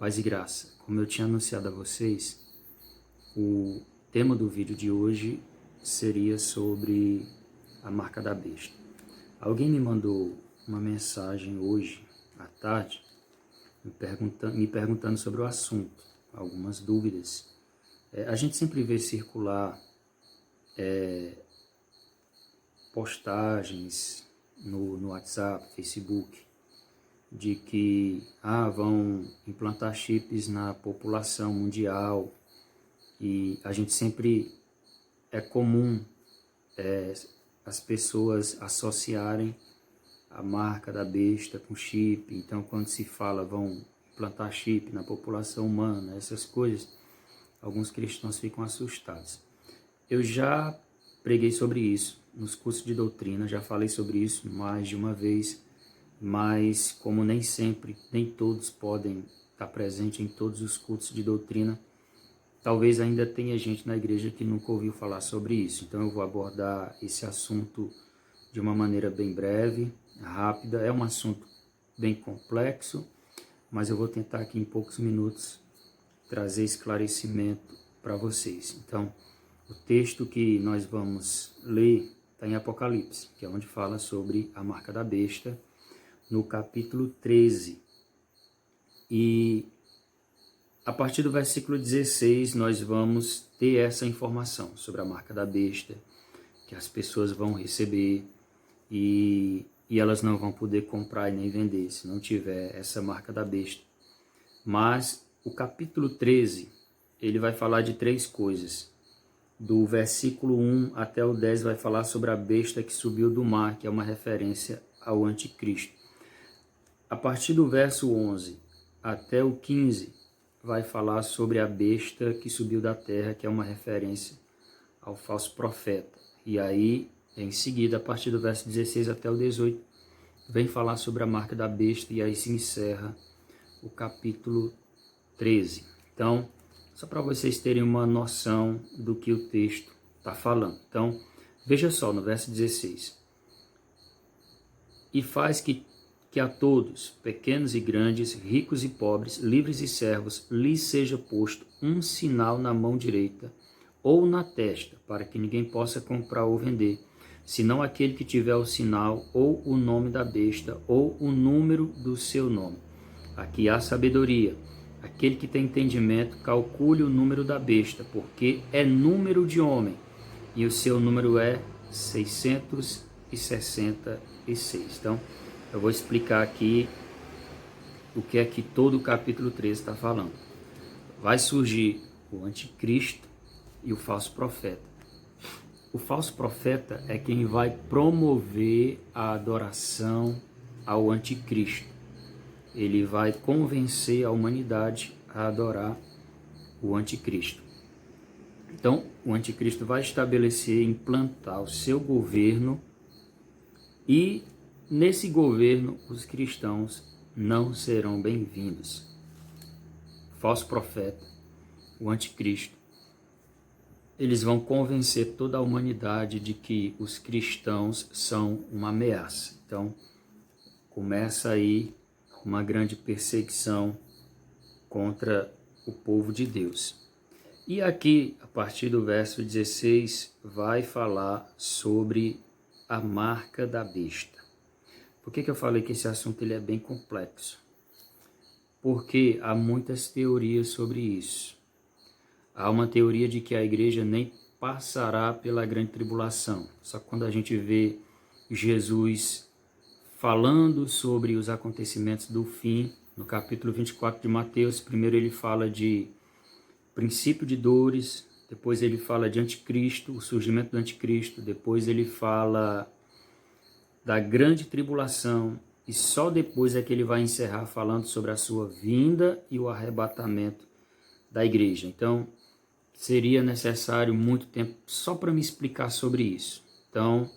Paz e graça. Como eu tinha anunciado a vocês, o tema do vídeo de hoje seria sobre a marca da besta. Alguém me mandou uma mensagem hoje à tarde me perguntando sobre o assunto, algumas dúvidas. A gente sempre vê circular postagens no WhatsApp, Facebook, de que vão implantar chips na população mundial, e a gente sempre é comum as pessoas associarem a marca da besta com chip. Então, quando se fala vão implantar chip na população humana, essas coisas, alguns cristãos ficam assustados. Eu já preguei sobre isso nos cursos de doutrina, já falei sobre isso mais de uma vez, mas como nem sempre, nem todos podem estar presentes em todos os cultos de doutrina, talvez ainda tenha gente na igreja que nunca ouviu falar sobre isso. Então eu vou abordar esse assunto de uma maneira bem breve, rápida. É um assunto bem complexo, mas eu vou tentar aqui em poucos minutos trazer esclarecimento para vocês. Então, o texto que nós vamos ler está em Apocalipse, que é onde fala sobre a marca da besta, no capítulo 13. E a partir do versículo 16 nós vamos ter essa informação sobre a marca da besta, que as pessoas vão receber e elas não vão poder comprar e nem vender se não tiver essa marca da besta. Mas o capítulo 13, ele vai falar de três coisas. Do versículo 1 até o 10 vai falar sobre a besta que subiu do mar, que é uma referência ao anticristo. A partir do verso 11 até o 15 vai falar sobre a besta que subiu da terra, que é uma referência ao falso profeta. E aí, em seguida, a partir do verso 16 até o 18, vem falar sobre a marca da besta, e aí se encerra o capítulo 13. Então, só para vocês terem uma noção do que o texto está falando. Então, veja só no verso 16. E faz que a todos, pequenos e grandes, ricos e pobres, livres e servos, lhes seja posto um sinal na mão direita ou na testa, para que ninguém possa comprar ou vender, senão aquele que tiver o sinal ou o nome da besta ou o número do seu nome. Aqui há sabedoria. Aquele que tem entendimento, calcule o número da besta, porque é número de homem, e o seu número é 666. Então, eu vou explicar aqui o que é que todo o capítulo 13 está falando. Vai surgir o anticristo e o falso profeta. O falso profeta é quem vai promover a adoração ao anticristo. Ele vai convencer a humanidade a adorar o anticristo. Então, o anticristo vai estabelecer, implantar o seu governo, e nesse governo os cristãos não serão bem-vindos. Falso profeta, o anticristo, eles vão convencer toda a humanidade de que os cristãos são uma ameaça. Então, começa aí uma grande perseguição contra o povo de Deus. E aqui, a partir do verso 16, vai falar sobre a marca da besta. Por que eu falei que esse assunto ele é bem complexo? Porque há muitas teorias sobre isso. Há uma teoria de que a igreja nem passará pela grande tribulação. Só que quando a gente vê Jesus falando sobre os acontecimentos do fim, no capítulo 24 de Mateus, primeiro ele fala de princípio de dores, depois ele fala de anticristo, o surgimento do anticristo, depois ele fala da grande tribulação, e só depois é que ele vai encerrar falando sobre a sua vinda e o arrebatamento da igreja. Então, seria necessário muito tempo só para me explicar sobre isso. Então,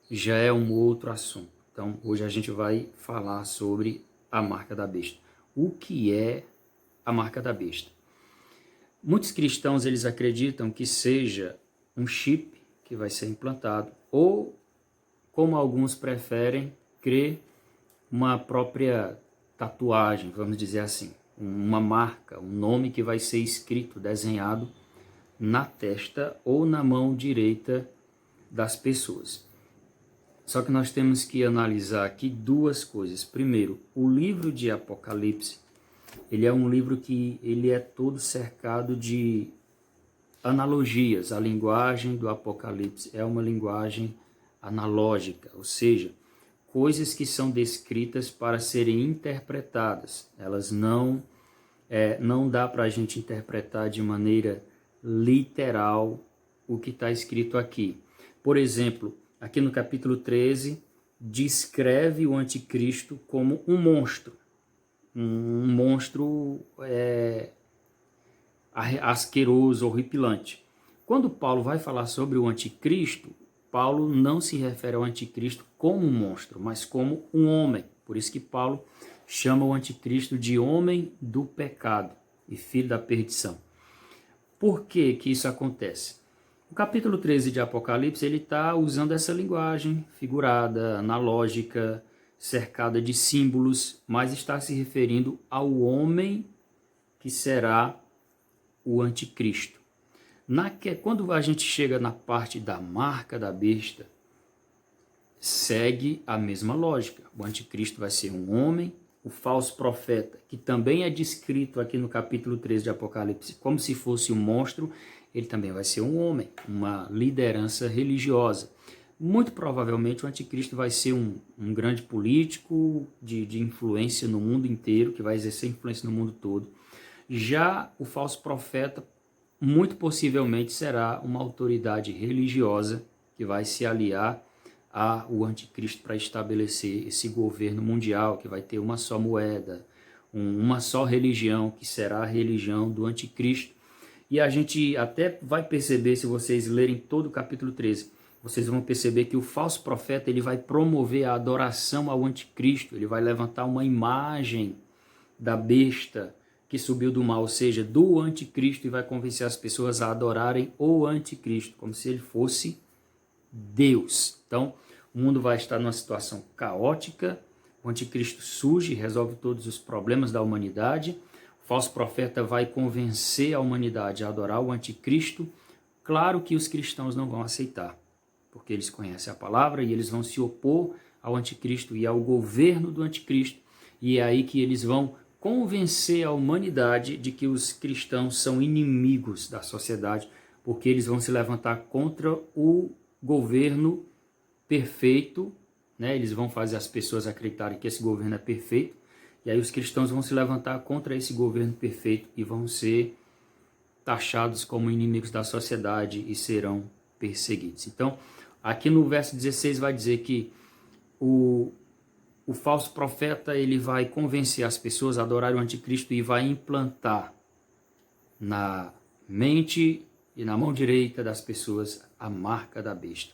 já é um outro assunto. Então, hoje a gente vai falar sobre a marca da besta. O que é a marca da besta? Muitos cristãos, eles acreditam que seja um chip que vai ser implantado, ou, como alguns preferem crer, uma própria tatuagem, vamos dizer assim. uma marca, um nome que vai ser escrito, desenhado na testa ou na mão direita das pessoas. Só que nós temos que analisar aqui duas coisas. Primeiro, o livro de Apocalipse, ele é um livro que ele é todo cercado de analogias. A linguagem do Apocalipse é uma linguagem analógica, ou seja, coisas que são descritas para serem interpretadas. Elas não dá para a gente interpretar de maneira literal o que está escrito aqui. Por exemplo, aqui no capítulo 13, descreve o anticristo como um monstro. Um monstro asqueroso, horripilante. Quando Paulo vai falar sobre o anticristo, Paulo não se refere ao anticristo como um monstro, mas como um homem. Por isso que Paulo chama o anticristo de homem do pecado e filho da perdição. Por que que isso acontece? O capítulo 13 de Apocalipse, ele está usando essa linguagem figurada, analógica, cercada de símbolos, mas está se referindo ao homem que será o anticristo. Quando a gente chega na parte da marca da besta, segue a mesma lógica. O anticristo vai ser um homem, o falso profeta, que também é descrito aqui no capítulo 13 de Apocalipse como se fosse um monstro, ele também vai ser um homem, uma liderança religiosa. Muito provavelmente o anticristo vai ser um grande político de influência no mundo inteiro, que vai exercer influência no mundo todo. Já o falso profeta, muito possivelmente, será uma autoridade religiosa que vai se aliar ao anticristo para estabelecer esse governo mundial, que vai ter uma só moeda, uma só religião, que será a religião do anticristo. E a gente até vai perceber, se vocês lerem todo o capítulo 13, vocês vão perceber que o falso profeta ele vai promover a adoração ao anticristo, ele vai levantar uma imagem da besta que subiu do mal, ou seja, do anticristo, e vai convencer as pessoas a adorarem o anticristo, como se ele fosse Deus. Então, o mundo vai estar numa situação caótica, o anticristo surge, resolve todos os problemas da humanidade, o falso profeta vai convencer a humanidade a adorar o anticristo. Claro que os cristãos não vão aceitar, porque eles conhecem a palavra e eles vão se opor ao anticristo e ao governo do anticristo, e é aí que eles vão convencer a humanidade de que os cristãos são inimigos da sociedade, porque eles vão se levantar contra o governo perfeito, né? Eles vão fazer as pessoas acreditarem que esse governo é perfeito, e aí os cristãos vão se levantar contra esse governo perfeito e vão ser taxados como inimigos da sociedade e serão perseguidos. Então, aqui no verso 16 vai dizer que o falso profeta ele vai convencer as pessoas a adorarem o anticristo e vai implantar na mente e na mão direita das pessoas a marca da besta.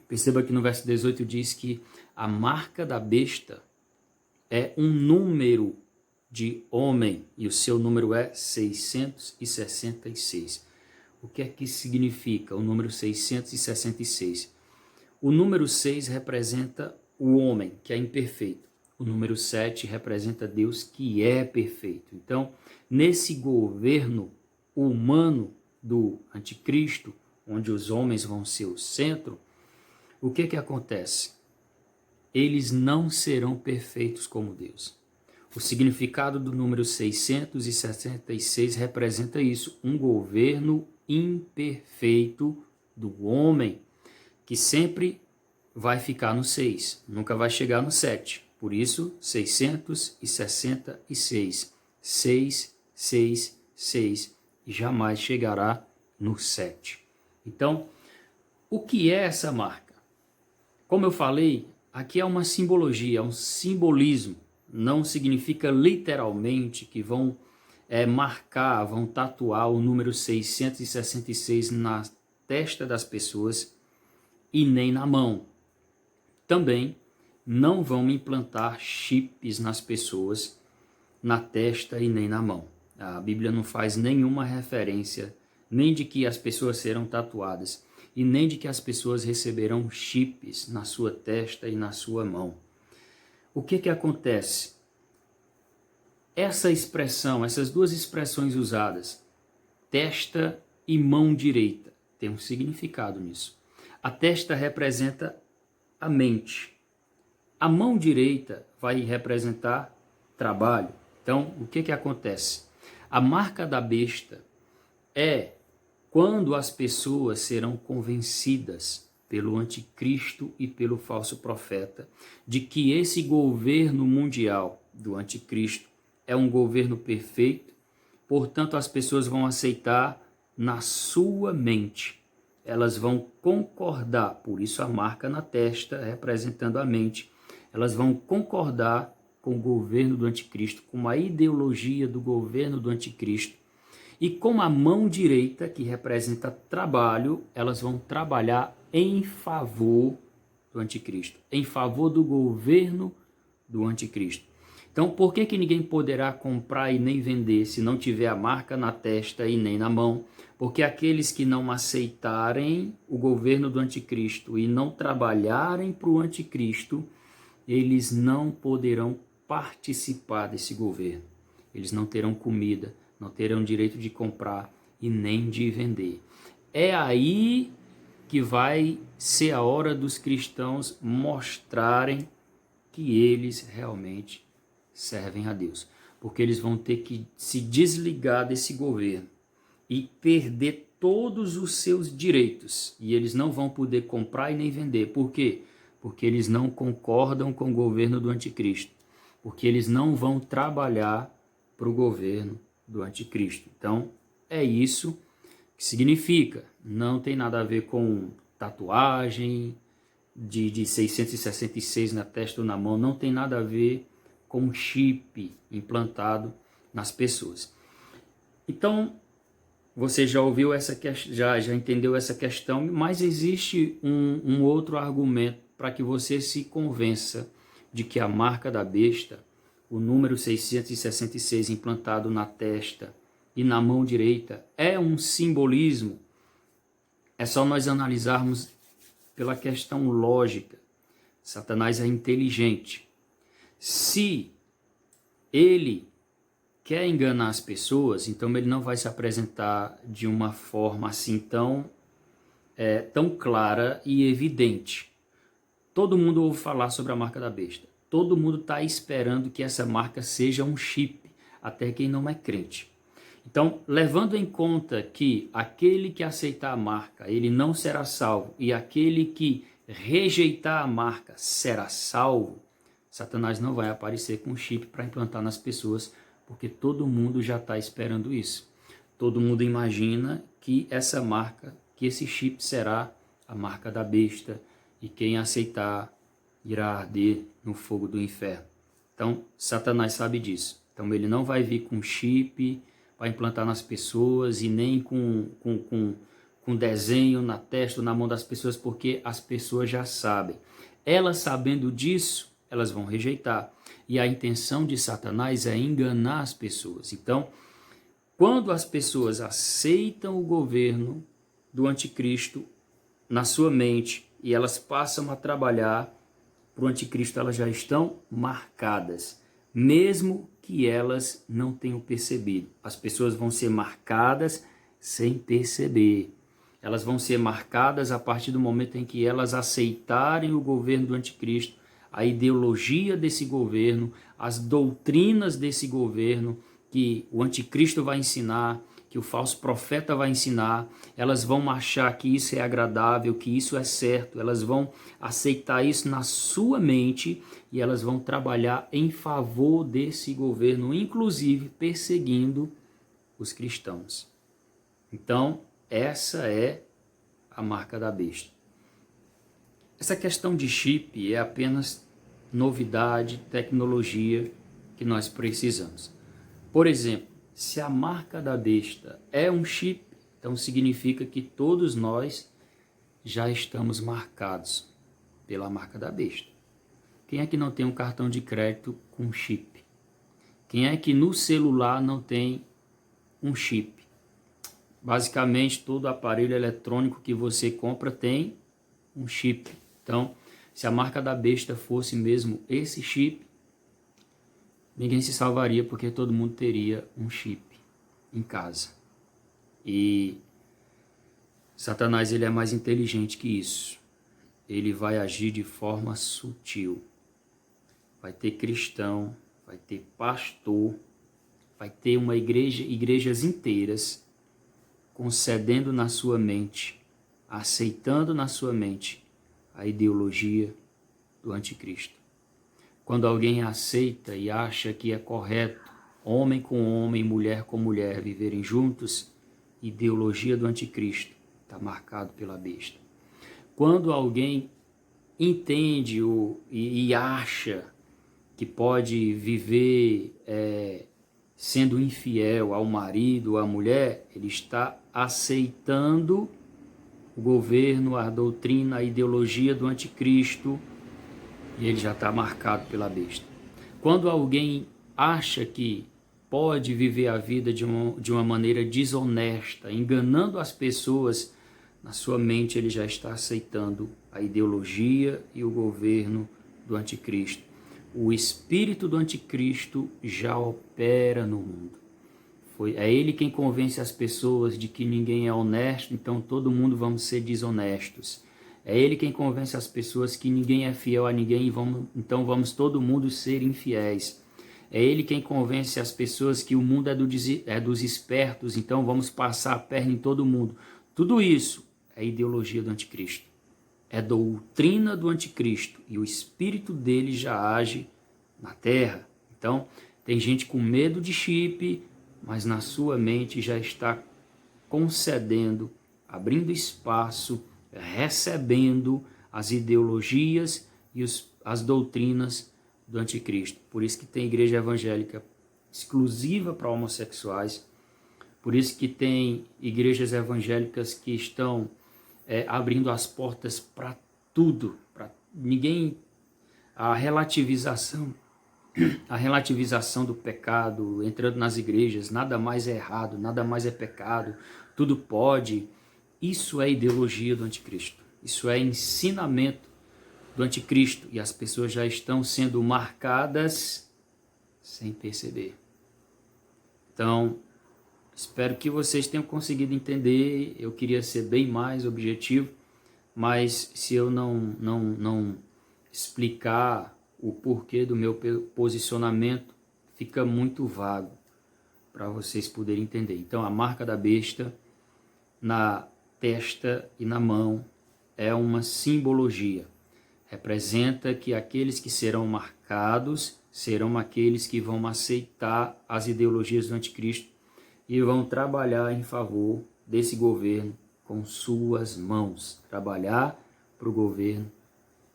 Perceba que no verso 18 diz que a marca da besta é um número de homem e o seu número é 666. O que é que significa o número 666? O número 6 representa o homem, que é imperfeito. O número 7 representa Deus, que é perfeito. Então, nesse governo humano do anticristo, onde os homens vão ser o centro, o que que acontece? Eles não serão perfeitos como Deus. O significado do número 666 representa isso, um governo imperfeito do homem, que sempre vai ficar no 6, nunca vai chegar no 7. Por isso, 666. 6, 6, 6, e jamais chegará no 7. Então, o que é essa marca? Como eu falei, aqui é uma simbologia, é um simbolismo. Não significa literalmente que vão marcar, vão tatuar o número 666 na testa das pessoas e nem na mão. Também não vão implantar chips nas pessoas, na testa e nem na mão. A Bíblia não faz nenhuma referência nem de que as pessoas serão tatuadas e nem de que as pessoas receberão chips na sua testa e na sua mão. O que que acontece? essa expressão, essas duas expressões usadas, testa e mão direita, tem um significado nisso. A testa representa a mente. A mão direita vai representar trabalho. Então, o que acontece? A marca da besta é quando as pessoas serão convencidas pelo anticristo e pelo falso profeta de que esse governo mundial do anticristo é um governo perfeito, portanto as pessoas vão aceitar na sua mente. Elas vão concordar, por isso a marca na testa representando a mente. Elas vão concordar com o governo do anticristo, com a ideologia do governo do anticristo. E com a mão direita, que representa trabalho, elas vão trabalhar em favor do anticristo, em favor do governo do anticristo. Então, por que ninguém poderá comprar e nem vender se não tiver a marca na testa e nem na mão? Porque aqueles que não aceitarem o governo do anticristo e não trabalharem para o anticristo, eles não poderão participar desse governo. Eles não terão comida, não terão direito de comprar e nem de vender. É aí que vai ser a hora dos cristãos mostrarem que eles realmente servem a Deus. Porque eles vão ter que se desligar desse governo e perder todos os seus direitos. E eles não vão poder comprar e nem vender. Por quê? Porque eles não concordam com o governo do anticristo. Porque eles não vão trabalhar para o governo do anticristo. Então, é isso que significa. Não tem nada a ver com tatuagem de 666 na testa ou na mão. Não tem nada a ver com chip implantado nas pessoas. Então, você já ouviu essa questão, já entendeu essa questão, mas existe um outro argumento para que você se convença de que a marca da besta, o número 666 implantado na testa e na mão direita, é um simbolismo. É só nós analisarmos pela questão lógica. Satanás é inteligente. Se ele quer enganar as pessoas, então ele não vai se apresentar de uma forma assim tão clara e evidente. Todo mundo ouve falar sobre a marca da besta. Todo mundo está esperando que essa marca seja um chip, até quem não é crente. Então, levando em conta que aquele que aceitar a marca, ele não será salvo, e aquele que rejeitar a marca será salvo, Satanás não vai aparecer com chip para implantar nas pessoas, porque todo mundo já está esperando isso. Todo mundo imagina que essa marca, que esse chip será a marca da besta, e quem aceitar irá arder no fogo do inferno. Então, Satanás sabe disso. Então, ele não vai vir com chip para implantar nas pessoas e nem com desenho na testa ou na mão das pessoas, porque as pessoas já sabem. Elas sabendo disso, elas vão rejeitar. E a intenção de Satanás é enganar as pessoas. Então, quando as pessoas aceitam o governo do anticristo na sua mente e elas passam a trabalhar para o anticristo, elas já estão marcadas, mesmo que elas não tenham percebido. As pessoas vão ser marcadas sem perceber. Elas vão ser marcadas a partir do momento em que elas aceitarem o governo do anticristo, a ideologia desse governo, as doutrinas desse governo que o anticristo vai ensinar, que o falso profeta vai ensinar. Elas vão achar que isso é agradável, que isso é certo, elas vão aceitar isso na sua mente e elas vão trabalhar em favor desse governo, inclusive perseguindo os cristãos. Então, essa é a marca da besta. Essa questão de chip é apenas novidade, tecnologia que nós precisamos. Por exemplo, se a marca da besta é um chip, então significa que todos nós já estamos marcados pela marca da besta. Quem é que não tem um cartão de crédito com chip? Quem é que no celular não tem um chip? Basicamente, todo aparelho eletrônico que você compra tem um chip. Então, se a marca da besta fosse mesmo esse chip, ninguém se salvaria porque todo mundo teria um chip em casa. E Satanás, ele é mais inteligente que isso. Ele vai agir de forma sutil. Vai ter cristão, vai ter pastor, vai ter uma igrejas inteiras concedendo na sua mente, aceitando na sua mente a ideologia do anticristo. Quando alguém aceita e acha que é correto homem com homem, mulher com mulher viverem juntos, ideologia do anticristo está marcado pela besta. Quando alguém entende e acha que pode viver sendo infiel ao marido ou à mulher, ele está aceitando o governo, a doutrina, a ideologia do anticristo, e ele já está marcado pela besta. Quando alguém acha que pode viver a vida de uma maneira desonesta, enganando as pessoas, na sua mente ele já está aceitando a ideologia e o governo do anticristo. O espírito do anticristo já opera no mundo. É ele quem convence as pessoas de que ninguém é honesto, então todo mundo vamos ser desonestos. É ele quem convence as pessoas que ninguém é fiel a ninguém, então vamos todo mundo ser infiéis. É ele quem convence as pessoas que o mundo é dos espertos, então vamos passar a perna em todo mundo. Tudo isso é ideologia do anticristo. É doutrina do anticristo e o espírito dele já age na terra. Então, tem gente com medo de chip, mas na sua mente já está concedendo, abrindo espaço, recebendo as ideologias e as doutrinas do anticristo. Por isso que tem igreja evangélica exclusiva para homossexuais, por isso que tem igrejas evangélicas que estão abrindo as portas para tudo, para ninguém, a relativização do pecado entrando nas igrejas, nada mais é errado, nada mais é pecado, tudo pode. Isso é ideologia do anticristo, isso é ensinamento do anticristo e as pessoas já estão sendo marcadas sem perceber. Então, espero que vocês tenham conseguido entender. Eu queria ser bem mais objetivo, mas se eu não explicar o porquê do meu posicionamento, fica muito vago para vocês poderem entender. Então, a marca da besta na testa e na mão é uma simbologia. Representa que aqueles que serão marcados serão aqueles que vão aceitar as ideologias do anticristo e vão trabalhar em favor desse governo com suas mãos. Trabalhar para o governo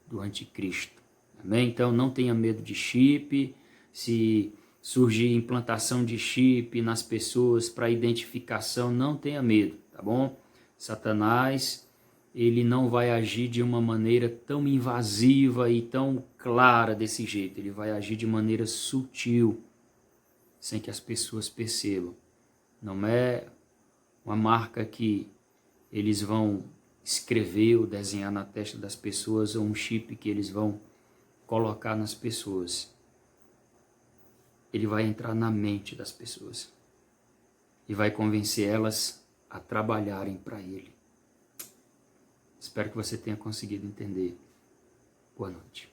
do anticristo. Amém? Então não tenha medo de chip. Se surgir implantação de chip nas pessoas para identificação, não tenha medo, tá bom? Satanás, ele não vai agir de uma maneira tão invasiva e tão clara desse jeito. Ele vai agir de maneira sutil, sem que as pessoas percebam. Não é uma marca que eles vão escrever ou desenhar na testa das pessoas ou um chip que eles vão colocar nas pessoas. Ele vai entrar na mente das pessoas e vai convencer elas a trabalharem para ele. Espero que você tenha conseguido entender. Boa noite.